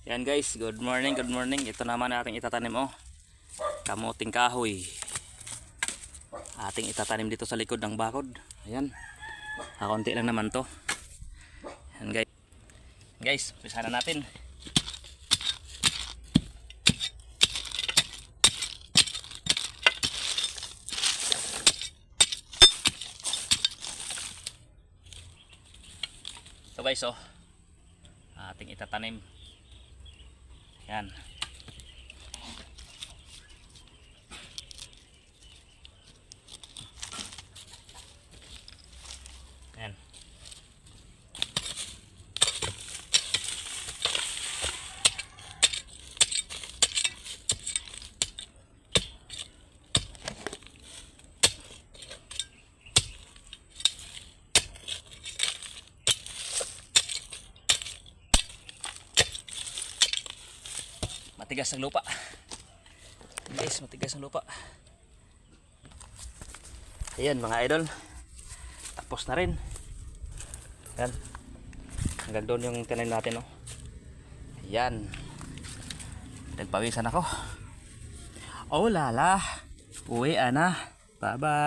Yan guys, good morning, good morning. Ito naman ating itatanim kamuting kahoy. Ating itatanim dito sa likod ng bakod. Ayan. Kaunti lang naman to. Yan guys. Guys, umpisa na natin. So guys, ating itatanim. Yan. Yan. Matigas ang lupa. Guys, matigas ang lupa. Ayan mga idol. Tapos na rin. Ayan. Hanggang doon yung tinanim natin. Ayan. Nagpawisan ako. Oh lala. Uwi na. Bye bye.